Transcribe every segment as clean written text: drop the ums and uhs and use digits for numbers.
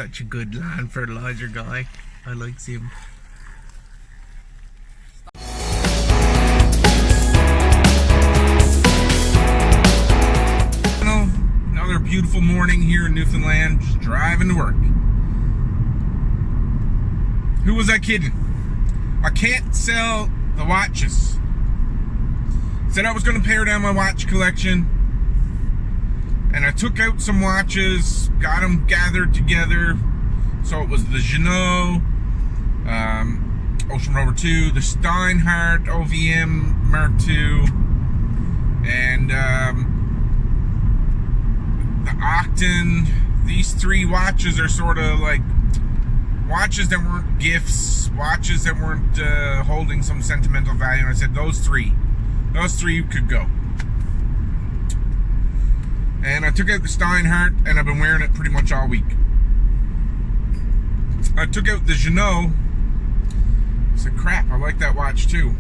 such a good land fertilizer guy. I likes him. Another beautiful morning here in Newfoundland, just driving to work. Who was I kidding? I can't sell the watches. Said I was going to pare down my watch collection, and I took out some watches, got them gathered together. So it was the Jeannot, Ocean Rover 2, the Steinhardt OVM Mark II, and the Octon. These three watches are sort of like watches that weren't gifts, watches that weren't holding some sentimental value. And I said those three could go. And I took out the Steinhardt, and I've been wearing it pretty much all week. I took out the Jeannot. I said, crap, I like that watch too.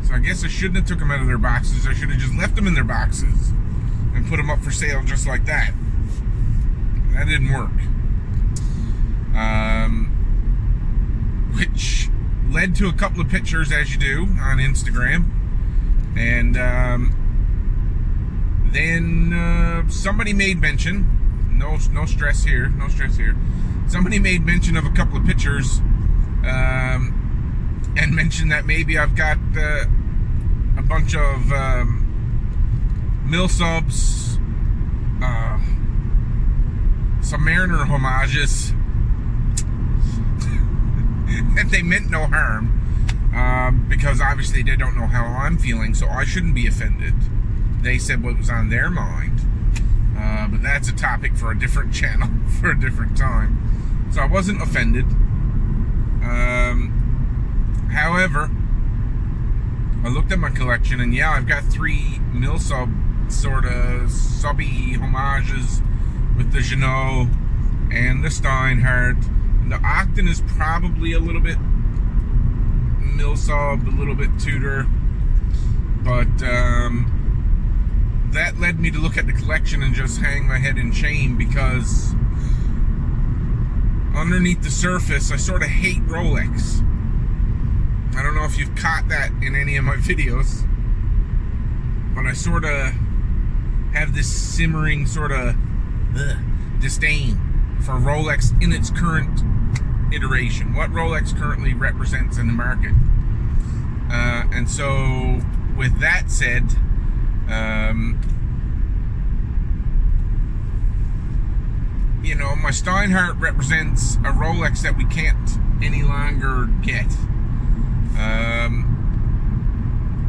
So I guess I shouldn't have took them out of their boxes. I should have just left them in their boxes and put them up for sale just like that. That didn't work. Which led to a couple of pictures, as you do, on Instagram. And then somebody made mention, no stress here, somebody made mention of a couple of pictures, and mentioned that maybe I've got a bunch of mil-subs, some Mariner homages, and they meant no harm, because obviously they don't know how I'm feeling, so I shouldn't be offended. They said what was on their mind, but that's a topic for a different channel, for a different time. So I wasn't offended. However, I looked at my collection, and yeah, I've got 3 mil-sub sort of subby homages with the Jeannot and the Steinhardt. And the Octon is probably a little bit mil-sub, a little bit Tudor, but that led me to look at the collection and just hang my head in shame, because underneath the surface, I sort of hate Rolex. I don't know if you've caught that in any of my videos, but I sort of have this simmering sort of disdain for Rolex in its current iteration, what Rolex currently represents in the market. And so, with that said, you know, my Steinhardt represents a Rolex that we can't any longer get.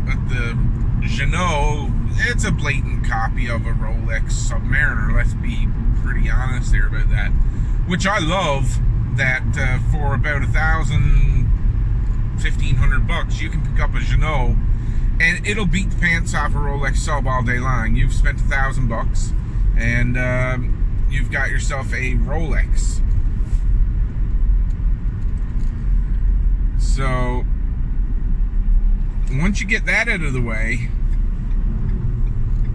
But the Jeannot, it's a blatant copy of a Rolex Submariner. Let's be pretty honest there about that. Which I love, that for about $1,500 you can pick up a Jeannot, and it'll beat the pants off a Rolex sub all day long. You've spent $1,000, and you've got yourself a Rolex. So once you get that out of the way,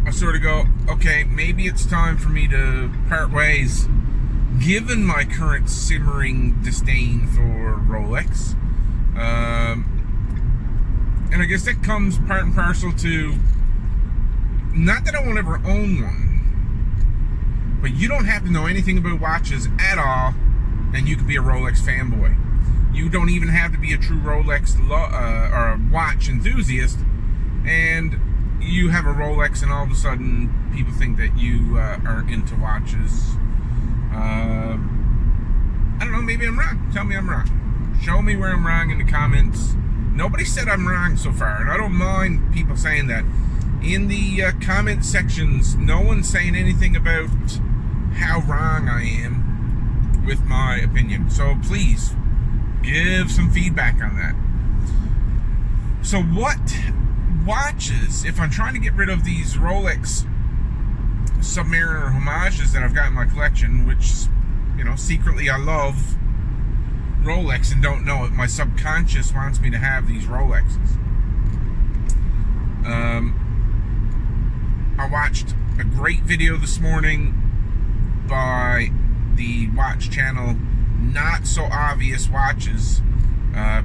I sort of go, okay, maybe it's time for me to part ways, given my current simmering disdain for Rolex. And I guess that comes part and parcel to, not that I won't ever own one, but you don't have to know anything about watches at all, and you can be a Rolex fanboy. You don't even have to be a true Rolex or a watch enthusiast, and you have a Rolex, and all of a sudden people think that you are into watches. I don't know, maybe I'm wrong. Tell me I'm wrong. Show me where I'm wrong in the comments. Nobody said I'm wrong so far, and I don't mind people saying that. In the comment sections, no one's saying anything about how wrong I am with my opinion. So please, give some feedback on that. So what watches, if I'm trying to get rid of these Rolex Submariner homages that I've got in my collection, which, you know, secretly I love Rolex and don't know it. My subconscious wants me to have these Rolexes. I watched a great video this morning by the watch channel Not So Obvious Watches.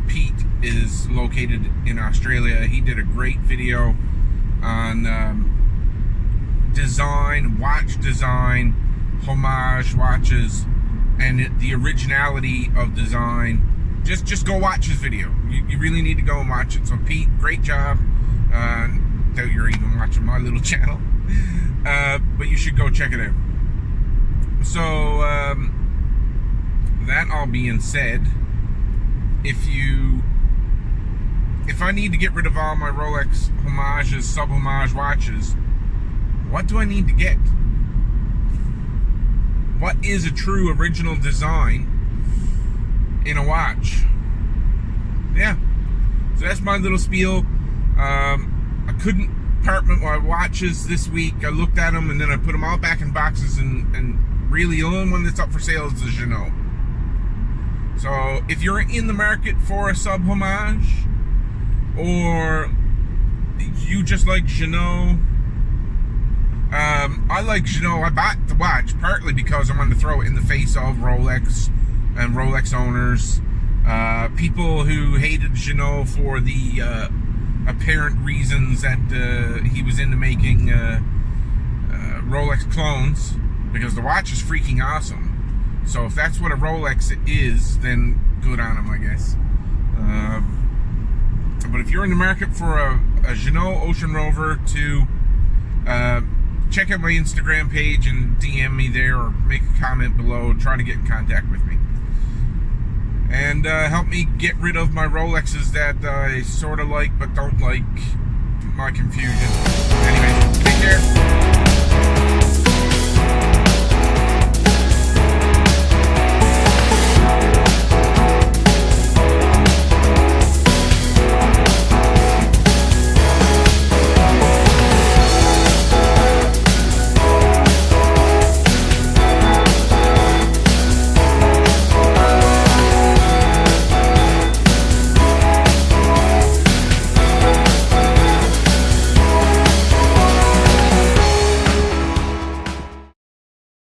Pete is located in Australia. He did a great video on design, watch design, homage watches, and the originality of design. Just go watch his video. You really need to go and watch it. So Pete, great job. Doubt you're even watching my little channel, but you should go check it out. So that all being said, if I need to get rid of all my Rolex homages, sub-homage watches, what do I need to get? What is a true original design in a watch? Yeah, so that's my little spiel. I couldn't part my watches this week. I looked at them and then I put them all back in boxes, and really the only one that's up for sale is the Jeanneau. So if you're in the market for a sub homage, or you just like Jeanneau, I like Jeanneau. I bought the watch partly because I wanted to throw it in the face of Rolex and Rolex owners, people who hated Jeanneau for the apparent reasons that he was into making Rolex clones, because the watch is freaking awesome. So if that's what a Rolex is, then good on him, I guess. But if you're in the market for a Jeanneau Ocean Rover 2, check out my Instagram page and DM me there, or make a comment below. Try to get in contact with me. And help me get rid of my Rolexes that I sort of like but don't like. My confusion. Anyway, take care.